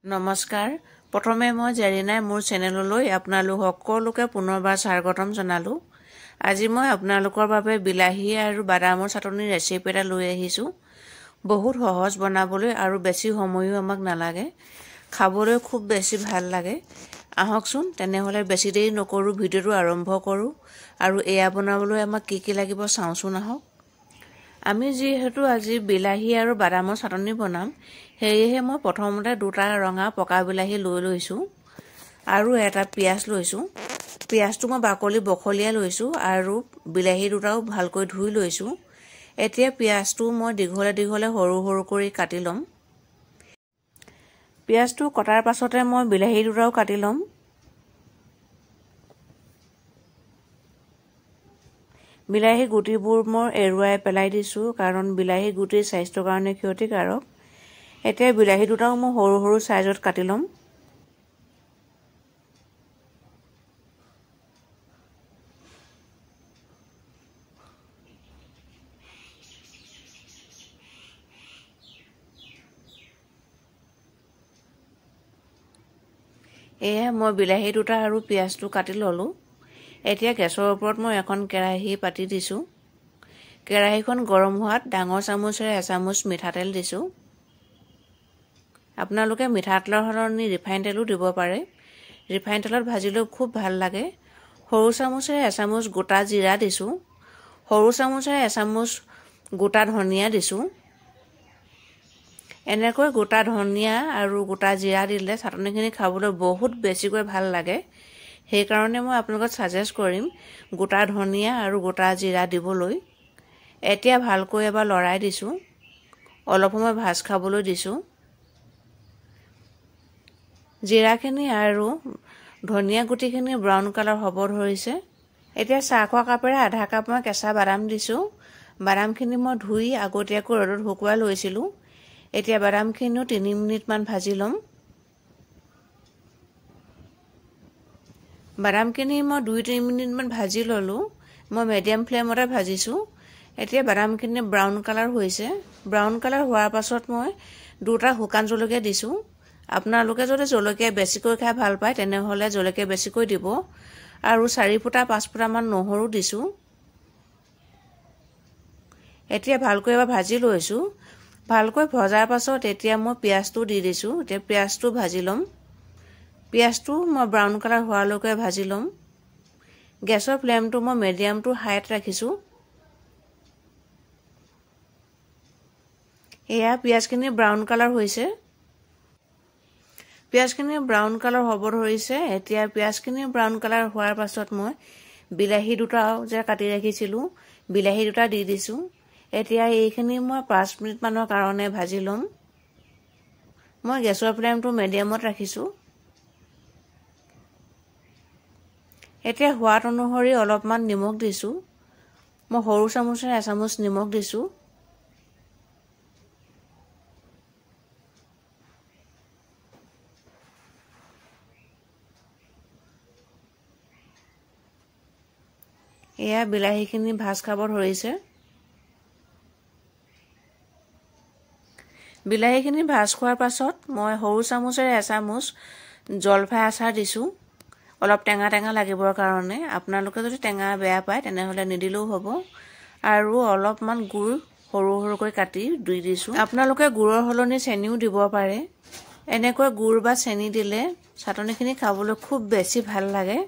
নমস্কাৰ প্ৰথমে মই জেৰিনাই মোৰ চেনেললৈ আপোনালোক সকলোকে পুনৰবাৰ স্বাগতম জনালো। আজি মই আপোনালোকৰ বাবে বিলাহী আৰু বাদামৰ চাটনিৰ ৰেচিপি এটা লৈ আহিছো। বহুত সহজ বনাবলৈ আৰু বেছি সময়ও আমাক নালাগে, খাবলৈ খুব বেছি ভাল লাগে। আহকচোন তেনেহলে বেছি দেৰি নকৰো, ভিডিঅটো আৰম্ভ কৰো আৰু এয়া বনাবলৈ আমাক কি লাগিব চাওঁচোন আহক। আমি যেহেতু আজি বিলাহী আৰু বাদামৰ চাটনি বনাম, সেয়েহে মই প্ৰথমতে দুটা ৰঙা পকা বিলাহী লৈ লৈছো আৰু এটা পিয়াজ লৈছো। পিয়াজটো মই বাকলি বখলিয়াই লৈছো আৰু বিলাহী দুটাও ভালকৈ ধুই লৈছো। এতিয়া পিয়াজটো মই দীঘলে দীঘলে সৰু সৰু কৰি কাটি লম। পিয়াজটো কটাৰ পাছতে মই বিলাহী দুটাও কাটি লম। বিলাহী গুটিবোৰ মই এৰুৱাই পেলাই দিছো, কাৰণ বিলাহী গুটি স্বাস্থ্যৰ কাৰণে ক্ষতিকাৰক। এতিয়া বিলাহী দুটাও মই সৰু সৰু সাইজত কাটি লম। এয়া মই বিলাহী দুটা আৰু পিয়াজটো কাটি ললো। এতিয়া গেছৰ ওপৰত মই এখন কেৰাহী পাতি দিছো। কেৰাহীখন গৰম হোৱাত ডাঙৰ চামুচেৰে এচামুচ মিঠাতেল দিছো। আপোনালোকে মিঠাতেলৰ সলনি ৰিফাইন তেলো দিব পাৰে। ৰিফাইন তেলত ভাজিলেও খুব ভাল লাগে। সৰু চামুচেৰে এচামুচ গোটা জিৰা দিছো। সৰু চামুচেৰে এচামুচ গোটা ধনিয়া দিছো। এনেকৈ গোটা ধনিয়া আৰু গোটা জিৰা দিলে চাটনিখিনি খাবলৈ বহুত বেছিকৈ ভাল লাগে। সেইকাৰণে মই আপোনালোকক সাজেষ্ট কৰিম গোটা ধনিয়া আৰু গোটা জিৰা দিবলৈ। এতিয়া ভালকৈ এবাৰ লৰাই দিছো। অলপ সময় ভাজ খাবলৈ দিছো। জিৰাখিনি আৰু ধনিয়া গুটিখিনি ব্ৰাউন কালাৰ হ'ব ধৰিছে। এতিয়া চাহ খোৱা কাপেৰে আধা কাপ মই কেঁচা বাদাম দিছো। বাদামখিনি মই ধুই আগতীয়াকৈ ৰ'দত শুকুৱাই লৈছিলো। এতিয়া বাদামখিনিও 3 মিনিট মান ভাজি লম। বাদামখিনি মই 2-3 মিনিট মান ভাজি ললো। মই মিডিয়াম ফ্লেমতে ভাজিছো। এতিয়া বাদামখিনি ব্ৰাউন কালাৰ হৈছে। ব্ৰাউন কালাৰ হোৱাৰ পাছত মই দুটা শুকান জলকীয়া দিছো। আপোনালোকে যদি জলকীয়া বেছিকৈ খাই ভাল পায় তেনেহলে জলকীয়া বেছিকৈ দিব। আৰু 4 ফুটা 5 ফুটা মান নহৰু দিছো। এতিয়া ভালকৈ এবাৰ ভাজি লৈছো। ভালকৈ ভজাৰ পাছত এতিয়া মই পিয়াজটো দি দিছো। এতিয়া পিয়াজটো ভাজি লম। পিয়াজটো মই ব্ৰাউন কালাৰ হোৱালৈকে ভাজি লম। গেছৰ ফ্লেমটো মই মিডিয়াম টু হাইত ৰাখিছো। এয়া পিয়াজখিনি ব্ৰাউন কালাৰ হৈছে। পিয়াজখিনি ব্ৰাউন কালাৰ হ'ব ধৰিছে। এতিয়া পিয়াজখিনি ব্ৰাউন কালাৰ হোৱাৰ পাছত মই বিলাহী দুটাও যে কাটি ৰাখিছিলো, বিলাহী দুটা দি দিছো। এতিয়া এইখিনি মই 5 মিনিট মানৰ কাৰণে ভাজি লম। মই গেছৰ ফ্লেমটো মিডিয়ামত ৰাখিছো। এতিয়া সোৱাদ অনুসৰি অলপমান নিমখ দিছো। মই সৰু চামুচেৰে এচামুচ নিমখ দিছো। এয়া বিলাহীখিনি ভাজ খাব ধৰিছে। বিলাহীখিনি ভাজ খোৱাৰ পাছত মই সৰু চামুচেৰে এচামুচ জলফাই আচাৰ দিছো। অলপ টেঙা টেঙা লাগিবৰ কাৰণে। আপোনালোকে যদি টেঙা বেয়া পায় তেনেহলে নিদিলেও হ'ব। আৰু অলপমান গুড় সৰু সৰুকৈ কাটি দি দিছো। আপোনালোকে গুড়ৰ সলনি চেনিও দিব পাৰে। এনেকৈ গুড় বা চেনি দিলে চাটনিখিনি খাবলৈ খুব বেছি ভাল লাগে।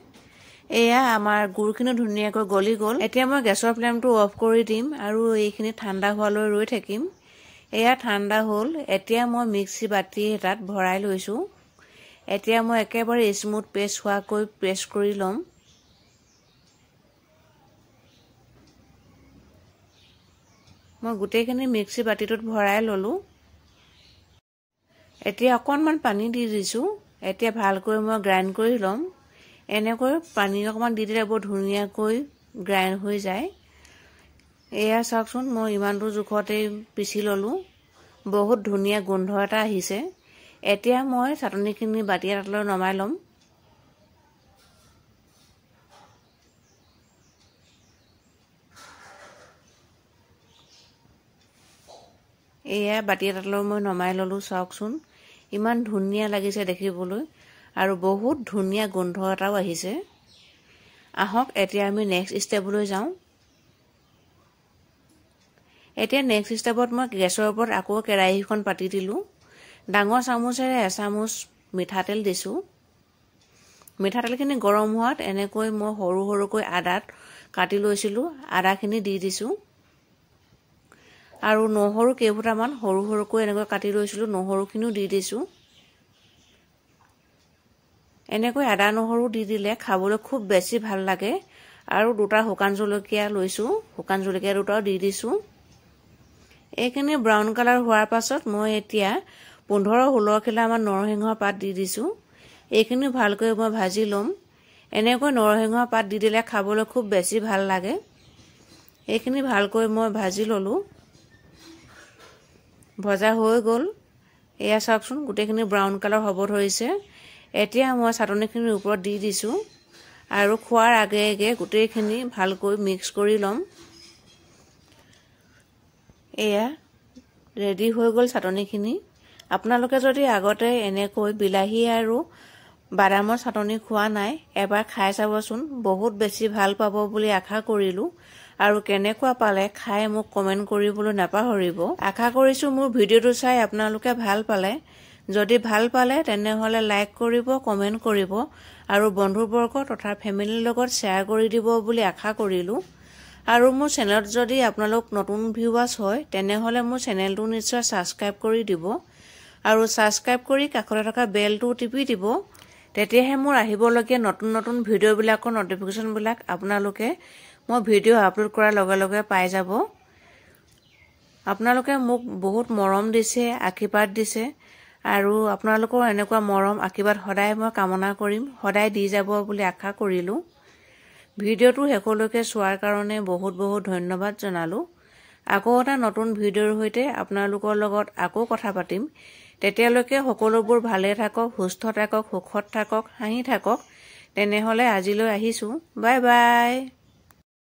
এয়া আমাৰ গুড়খিনি ধুনীয়াকৈ গলি গ'ল। এতিয়া মই গেছৰ ফ্লেমটো অফ কৰি দিম আৰু এইখিনি ঠাণ্ডা হোৱালৈ ৰৈ থাকিম। এয়া ঠাণ্ডা হ'ল। এতিয়া মই মিক্সি বাতি এটাত ভৰাই লৈছো। এতিয়া মই একেবাৰে স্মুথ পেষ্ট হোৱাকৈ পেষ্ট কৰি ল'ম। মই গোটেইখিনি মিক্সি বাতিটোত ভৰাই ললো। এতিয়া অকণমান পানী দি দিছো। এতিয়া ভালকৈ মই গ্ৰাইণ্ড কৰি ল'ম। এনেকৈ পানী অকণমান দি দিলে বৰ ধুনীয়াকৈ গ্ৰাইণ্ড হৈ যায়। এয়া চাওকচোন, মই ইমানটো জোখতেই পিচি ললো। বহুত ধুনীয়া গোন্ধ এটা আহিছে। এতিয়া মই চাটনিখিনি বাতি এটালৈ নমাই ল'ম। এয়া বাতি এটালৈ মই নমাই ললো। চাওকচোন ইমান ধুনীয়া লাগিছে দেখিবলৈ আৰু বহুত ধুনীয়া গোন্ধ এটাও আহিছে। আহক এতিয়া আমি নেক্সট ষ্টেপলৈ যাওঁ। এতিয়া নেক্সট ষ্টেপত মই গেছৰ ওপৰত আকৌ কেৰাহীখন পাতি দিলোঁ। ডাঙৰ চামুচেৰে এচামুচ মিঠাতেল দিছোঁ। মিঠাতেলখিনি গৰম হোৱাত এনেকৈ মই সৰু সৰুকৈ আদাত কাটি লৈছিলোঁ, আদাখিনি দি দিছোঁ। আৰু নহৰু কেইফুটামান সৰু সৰুকৈ এনেকৈ কাটি লৈছিলোঁ, নহৰুখিনিও দি দিছোঁ। এনেকৈ আদা নহৰু দি দিলে খাবলৈ খুব বেছি ভাল লাগে। আৰু দুটা শুকান জলকীয়া লৈছোঁ, শুকান জলকীয়া দুটাও দি দিছোঁ। এইখিনি ব্ৰাউন কালাৰ হোৱাৰ পাছত মই এতিয়া 15-16 খিলামান নৰসিংহৰ পাত দি দিছোঁ। এইখিনি ভালকৈ মই ভাজি ল'ম। এনেকৈ নৰসিংহৰ পাত দি দিলে খাবলৈ খুব বেছি ভাল লাগে। এইখিনি ভালকৈ মই ভাজি ল'লোঁ। ভজা হৈ গ'ল। এয়া চাওকচোন গোটেইখিনি ব্ৰাউন কালাৰ হ'ব ধৰিছে। এতিয়া মই চাটনিখিনিৰ ওপৰত দি দিছোঁ আৰু খোৱাৰ আগে আগে গোটেইখিনি ভালকৈ মিক্স কৰি ল'ম। এয়া ৰেডি হৈ গ'ল চাটনিখিনি। আপোনালোকে যদি আগতে এনেকৈ বিলাহী আৰু বাদামৰ চাটনি খোৱা নাই, এবাৰ খাই চাবচোন। বহুত বেছি ভাল পাব বুলি আশা কৰিলোঁ। আৰু কেনেকুৱা পালে খাই মোক কমেণ্ট কৰিবলৈ নাপাহৰিব। আশা কৰিছোঁ মোৰ ভিডিঅ'টো চাই আপোনালোকে ভাল পালে। যদি ভাল পালে তেনেহ'লে লাইক কৰিব, কমেণ্ট কৰিব আৰু বন্ধুবৰ্গ তথা ফেমিলিৰ লগত শ্বেয়াৰ কৰি দিব বুলি আশা কৰিলোঁ। আৰু মোৰ চেনেলত যদি আপোনালোক নতুন ভিউৱাৰ্ছ হয় তেনেহ'লে মোৰ চেনেলটো নিশ্চয় ছাবস্ক্ৰাইব কৰি দিব আৰু ছাবস্ক্ৰাইব কৰি কাষতে থকা বেলটো টিপি দিব। তেতিয়াহে মোৰ আহিবলগীয়া নতুন নতুন ভিডিঅ'বিলাকৰ নটিফিকেশ্যনবিলাক আপোনালোকে মই ভিডিঅ' আপলোড কৰাৰ লগে লগে পাই যাব। আপোনালোকে মোক বহুত মৰম দিছে, আশীৰ্বাদ দিছে আৰু আপোনালোকৰ এনেকুৱা মৰম আশীৰ্বাদ সদায় মই কামনা কৰিম, সদায় দি যাব বুলি আশা কৰিলোঁ। ভিডিঅ'টো শেষলৈকে চোৱাৰ কাৰণে বহুত বহুত ধন্যবাদ জনালোঁ। আকৌ এটা নতুন ভিডিঅ'ৰ সৈতে আপোনালোকৰ লগত আকৌ কথা পাতিম। তেতিয়ালৈকে সকলোবোৰ ভালে থাকক, সুস্থ থাকক, সুখত থাকক, হাঁহি থাকক। তেনেহ'লে আজিলৈ আহিছোঁ। Bye bye.